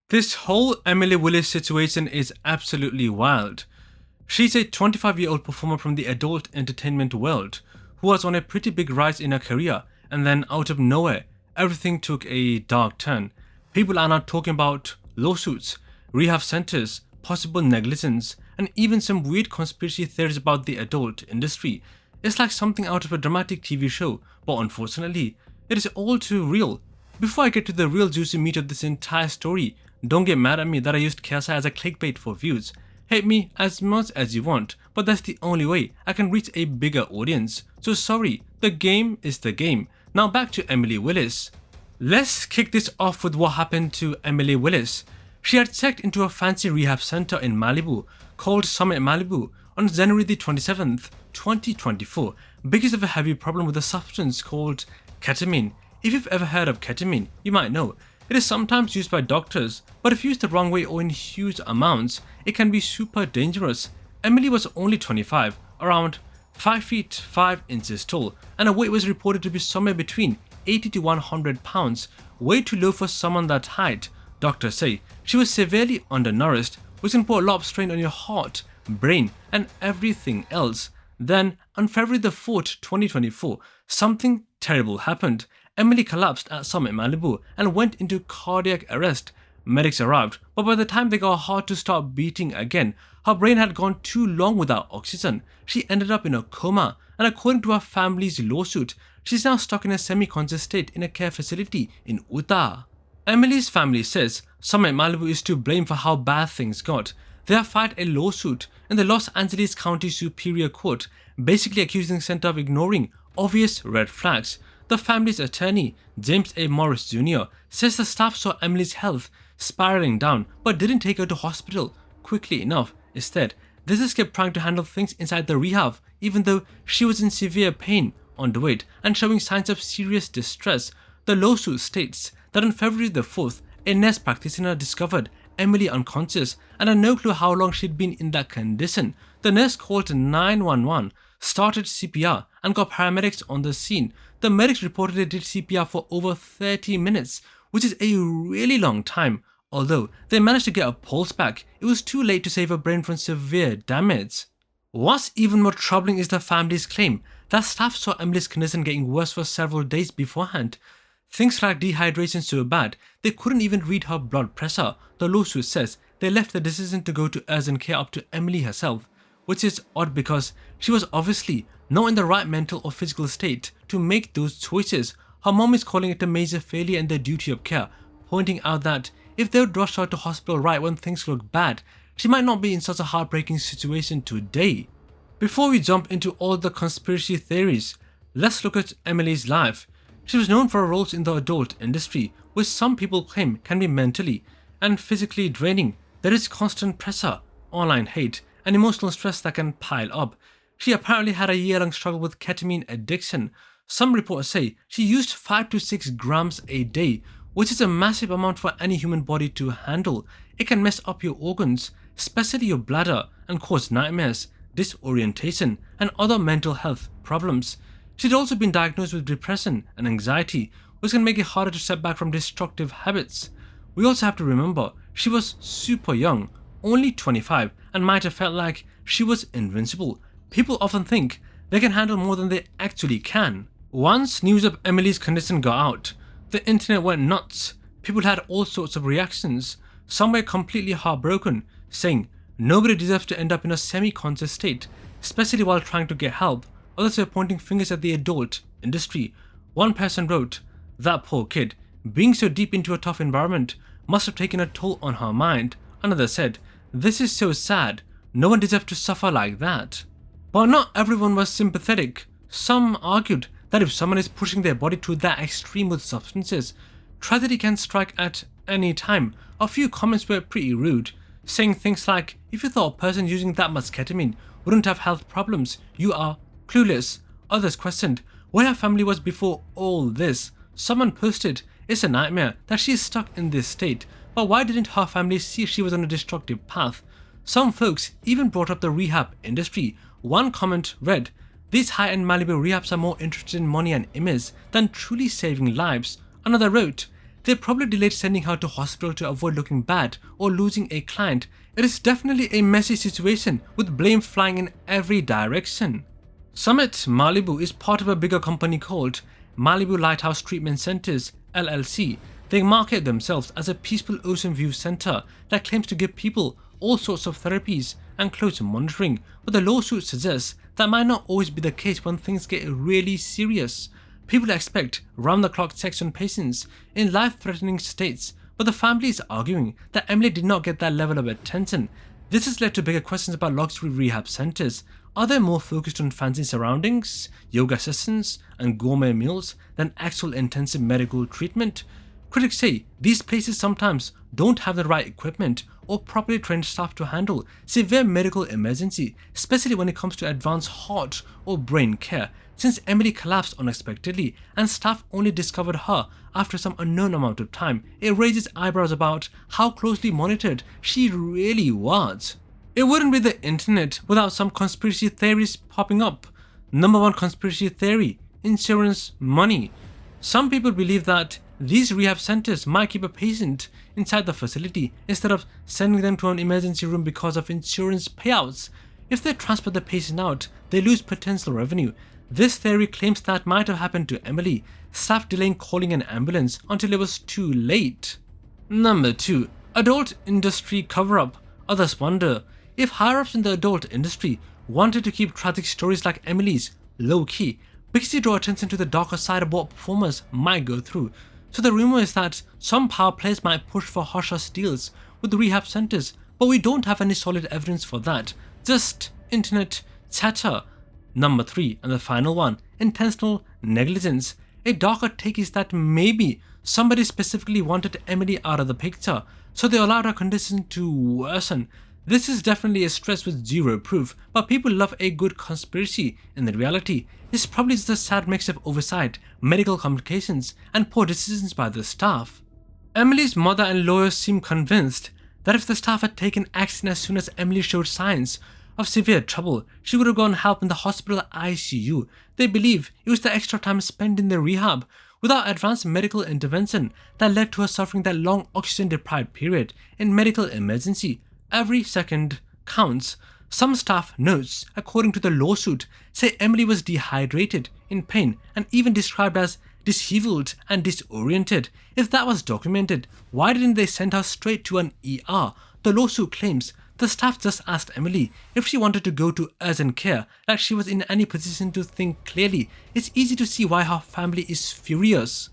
This whole Emily Willis situation is absolutely wild. She's a 25-year-old performer from the adult entertainment world who was on a pretty big rise in her career, and then out of nowhere, everything took a dark turn. People are now talking about lawsuits, rehab centers, possible negligence, and even some weird conspiracy theories about the adult industry. It's like something out of a dramatic TV show, but unfortunately, it is all too real. Before I get to the real juicy meat of this entire story, don't get mad at me that I used KSI as a clickbait for views. Hate me as much as you want, but that's the only way I can reach a bigger audience. So sorry, the game is the game. Now back to Emily Willis. Let's kick this off with what happened to Emily Willis. She had checked into a fancy rehab center in Malibu called Summit Malibu on January the 27th, 2024 because of a heavy problem with a substance called ketamine. If you've ever heard of ketamine, you might know. It is sometimes used by doctors, but if used the wrong way or in huge amounts, it can be super dangerous. Emily was only 25, around 5 feet 5 inches tall, and her weight was reported to be somewhere between 80 to 100 pounds, way too low for someone that height. Doctors say she was severely undernourished, which can put a lot of strain on your heart, brain, and everything else. Then, on February the 4th, 2024, something terrible happened. Emily collapsed at Summit Malibu and went into cardiac arrest. Medics arrived, but by the time they got her heart to start beating again, her brain had gone too long without oxygen. She ended up in a coma, and according to her family's lawsuit, she's now stuck in a semi-conscious state in a care facility in Utah. Emily's family says Summit Malibu is to blame for how bad things got. They have filed a lawsuit in the Los Angeles County Superior Court, basically accusing the center of ignoring obvious red flags. The family's attorney, James A. Morris Jr., says the staff saw Emily's health spiraling down but didn't take her to hospital quickly enough. Instead, they just kept trying to handle things inside the rehab, even though she was in severe pain, underweight, and showing signs of serious distress. The lawsuit states that on February the 4th, a nurse practitioner discovered Emily unconscious and had no clue how long she'd been in that condition. The nurse called 911, started CPR, and got paramedics on the scene. The medics reportedly did CPR for over 30 minutes, which is a really long time. Although they managed to get her pulse back, it was too late to save her brain from severe damage. What's even more troubling is the family's claim that staff saw Emily's condition getting worse for several days beforehand. Things like dehydration so bad, they couldn't even read her blood pressure. The lawsuit says they left the decision to go to urgent care up to Emily herself, which is odd because she was obviously not in the right mental or physical state to make those choices. Her mom is calling it a major failure in their duty of care, pointing out that if they would rush her to hospital right when things look bad, she might not be in such a heartbreaking situation today. Before we jump into all the conspiracy theories, let's look at Emily's life. She was known for her roles in the adult industry, which some people claim can be mentally and physically draining. There is constant pressure, online hate, and emotional stress that can pile up. She apparently had a year-long struggle with ketamine addiction. Some reports say she used 5 to 6 grams a day, which is a massive amount for any human body to handle. It can mess up your organs, especially your bladder, and cause nightmares, disorientation, and other mental health problems. She'd also been diagnosed with depression and anxiety, which can make it harder to step back from destructive habits. We also have to remember she was super young, only 25, and might have felt like she was invincible. People often think they can handle more than they actually can. Once news of Emily's condition got out, the internet went nuts. People had all sorts of reactions. Some were completely heartbroken, saying nobody deserves to end up in a semi-conscious state, especially while trying to get help. Others were pointing fingers at the adult industry. One person wrote, "That poor kid, being so deep into a tough environment must have taken a toll on her mind." Another said, "This is so sad, no one deserves to suffer like that." But not everyone was sympathetic. Some argued that if someone is pushing their body to that extreme with substances, tragedy can strike at any time. A few comments were pretty rude, saying things like, "If you thought a person using that much ketamine wouldn't have health problems, you are clueless." Others questioned where her family was before all this. Someone posted, "It's a nightmare that she is stuck in this state, but why didn't her family see she was on a destructive path?" Some folks even brought up the rehab industry. One comment read, "These high-end Malibu rehabs are more interested in money and image than truly saving lives." Another wrote, they probably delayed sending her to hospital to avoid looking bad or losing a client. It is definitely a messy situation with blame flying in every direction. Summit Malibu is part of a bigger company called Malibu Lighthouse Treatment Centers LLC. They market themselves as a peaceful ocean view center that claims to give people all sorts of therapies and close monitoring, but the lawsuit suggests that might not always be the case when things get really serious. People expect round-the-clock checks on patients in life-threatening states, but the family is arguing that Emily did not get that level of attention. This has led to bigger questions about luxury rehab centers. Are they more focused on fancy surroundings, yoga sessions, and gourmet meals than actual intensive medical treatment? Critics say these places sometimes don't have the right equipment or properly trained staff to handle severe medical emergency, especially when it comes to advanced heart or brain care. Since Emily collapsed unexpectedly and staff only discovered her after some unknown amount of time, it raises eyebrows about how closely monitored she really was. It wouldn't be the internet without some conspiracy theories popping up. Number one conspiracy theory: insurance money. Some people believe that these rehab centers might keep a patient inside the facility instead of sending them to an emergency room because of insurance payouts. If they transfer the patient out, they lose potential revenue. This theory claims that might have happened to Emily, staff delaying calling an ambulance until it was too late. Number 2. Adult industry cover-up. Others wonder if higher-ups in the adult industry wanted to keep tragic stories like Emily's low-key because they draw attention to the darker side of what performers might go through. So the rumor is that some power players might push for hush-hush deals with the rehab centers, but we don't have any solid evidence for that, just internet chatter. Number 3, and the final one, intentional negligence. A darker take is that maybe somebody specifically wanted Emily out of the picture, so they allowed her condition to worsen. This is definitely a stretch with zero proof, but people love a good conspiracy. In the reality, it's probably just a sad mix of oversight, medical complications, and poor decisions by the staff. Emily's mother and lawyers seem convinced that if the staff had taken action as soon as Emily showed signs of severe trouble, she would have gotten help in the hospital ICU. They believe it was the extra time spent in the rehab without advanced medical intervention that led to her suffering that long oxygen-deprived period in medical emergency. Every second counts. Some staff notes, according to the lawsuit, say Emily was dehydrated, in pain, and even described as disheveled and disoriented. If that was documented, why didn't they send her straight to an ER? The lawsuit claims the staff just asked Emily if she wanted to go to urgent care, like she was in any position to think clearly. It's easy to see why her family is furious.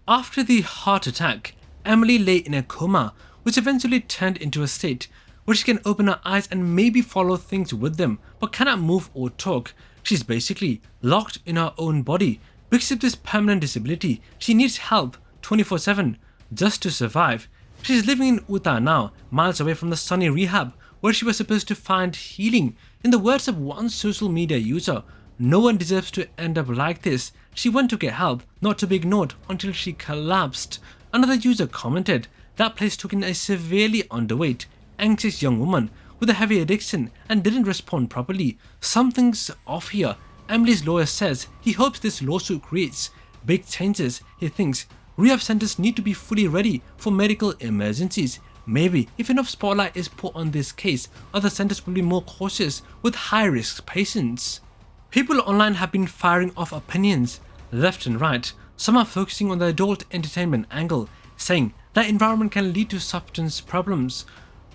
After the heart attack, Emily lay in a coma, which eventually turned into a state where she can open her eyes and maybe follow things with them, but cannot move or talk. She's basically locked in her own body. Because of this permanent disability, she needs help 24/7 just to survive. She's living in Utah now, miles away from the sunny rehab, where she was supposed to find healing. In the words of one social media user, "No one deserves to end up like this. She went to get help, not to be ignored until she collapsed." Another user commented, "That place took in a severely underweight, anxious young woman with a heavy addiction and didn't respond properly. Something's off here." Emily's lawyer says he hopes this lawsuit creates big changes. He thinks rehab centers need to be fully ready for medical emergencies. Maybe if enough spotlight is put on this case, other centers will be more cautious with high-risk patients. People online have been firing off opinions left and right. Some are focusing on the adult entertainment angle, saying that environment can lead to substance problems.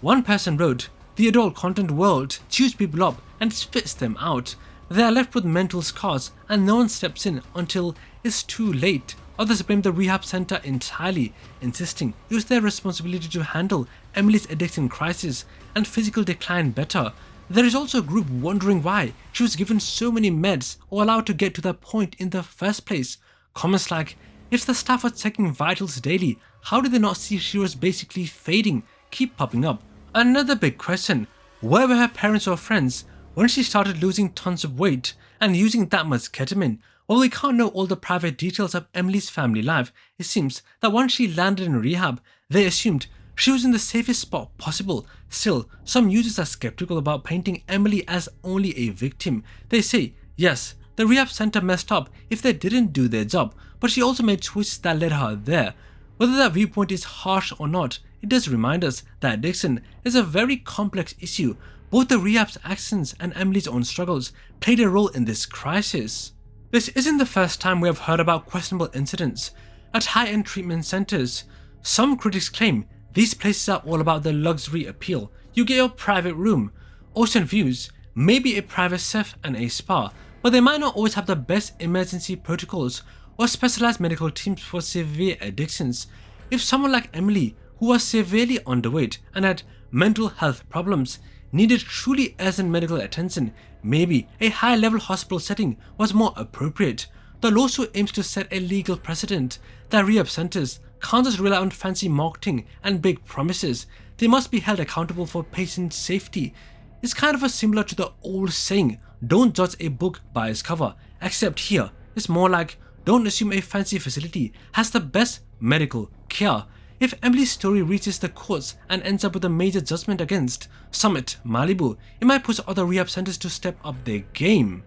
One person wrote, "The adult content world chews people up and spits them out. They are left with mental scars and no one steps in until it's too late." Others blame the rehab center entirely, insisting it was their responsibility to handle Emily's addiction crisis and physical decline better. There is also a group wondering why she was given so many meds or allowed to get to that point in the first place. Comments like, "If the staff was checking vitals daily, how did they not see she was basically fading?" keep popping up. Another big question: where were her parents or friends when she started losing tons of weight and using that much ketamine? While we can't know all the private details of Emily's family life, it seems that once she landed in rehab, they assumed she was in the safest spot possible. Still, some users are skeptical about painting Emily as only a victim. They say, yes, the rehab center messed up if they didn't do their job, but she also made choices that led her there. Whether that viewpoint is harsh or not, it does remind us that addiction is a very complex issue. Both the rehab's actions and Emily's own struggles played a role in this crisis. This isn't the first time we have heard about questionable incidents at high-end treatment centers. Some critics claim these places are all about the luxury appeal. You get your private room, ocean views, maybe a private chef and a spa, but they might not always have the best emergency protocols or specialized medical teams for severe addictions. If someone like Emily, who was severely underweight and had mental health problems, needed truly urgent medical attention, maybe a high-level hospital setting was more appropriate. The lawsuit aims to set a legal precedent that rehab centers can't just rely on fancy marketing and big promises. They must be held accountable for patient safety. It's kind of similar to the old saying, don't judge a book by its cover, except here it's more like, don't assume a fancy facility has the best medical care. If Emily's story reaches the courts and ends up with a major judgment against Summit Malibu, it might push other rehab centers to step up their game.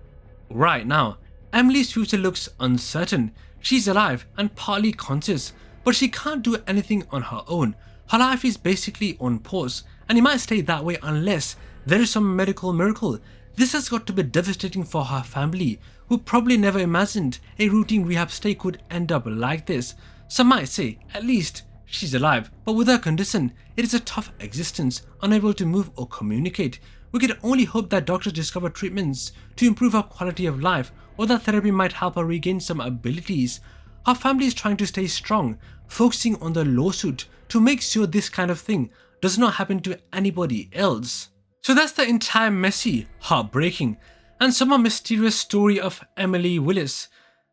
Right now, Emily's future looks uncertain. She's alive and partly conscious, but she can't do anything on her own. Her life is basically on pause, and it might stay that way unless there is some medical miracle. This has got to be devastating for her family, who probably never imagined a routine rehab stay could end up like this. Some might say, at least she's alive, but with her condition, it is a tough existence, unable to move or communicate. We can only hope that doctors discover treatments to improve her quality of life, or that therapy might help her regain some abilities. Her family is trying to stay strong, focusing on the lawsuit to make sure this kind of thing does not happen to anybody else. So that's the entire messy, heartbreaking, and somewhat mysterious story of Emily Willis.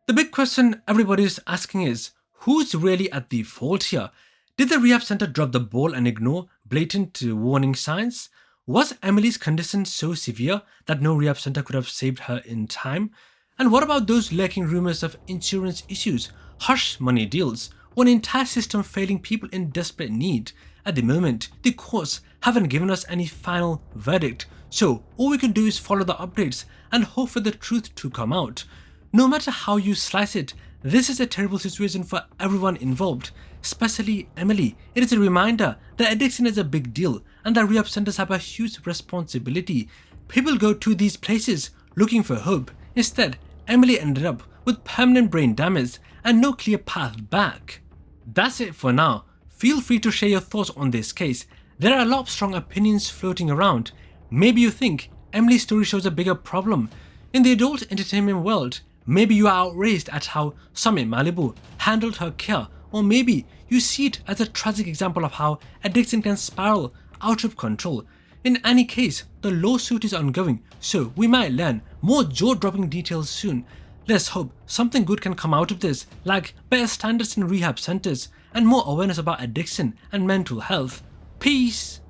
The big question everybody's asking is, who's really at the fault here? Did the rehab center drop the ball and ignore blatant warning signs? Was Emily's condition so severe that no rehab center could have saved her in time? And what about those lurking rumors of insurance issues, hush money deals, or an entire system failing people in desperate need? At the moment, the courts haven't given us any final verdict, so all we can do is follow the updates and hope for the truth to come out. No matter how you slice it, this is a terrible situation for everyone involved, especially Emily. It is a reminder that addiction is a big deal and that rehab centers have a huge responsibility. People go to these places looking for hope. Instead, Emily ended up with permanent brain damage and no clear path back. That's it for now. Feel free to share your thoughts on this case. There are a lot of strong opinions floating around. Maybe you think Emily's story shows a bigger problem in the adult entertainment world. Maybe you are outraged at how Summit Malibu handled her care, or maybe you see it as a tragic example of how addiction can spiral out of control. In any case, the lawsuit is ongoing, so we might learn more jaw-dropping details soon. Let's hope something good can come out of this, like better standards in rehab centers and more awareness about addiction and mental health. Peace!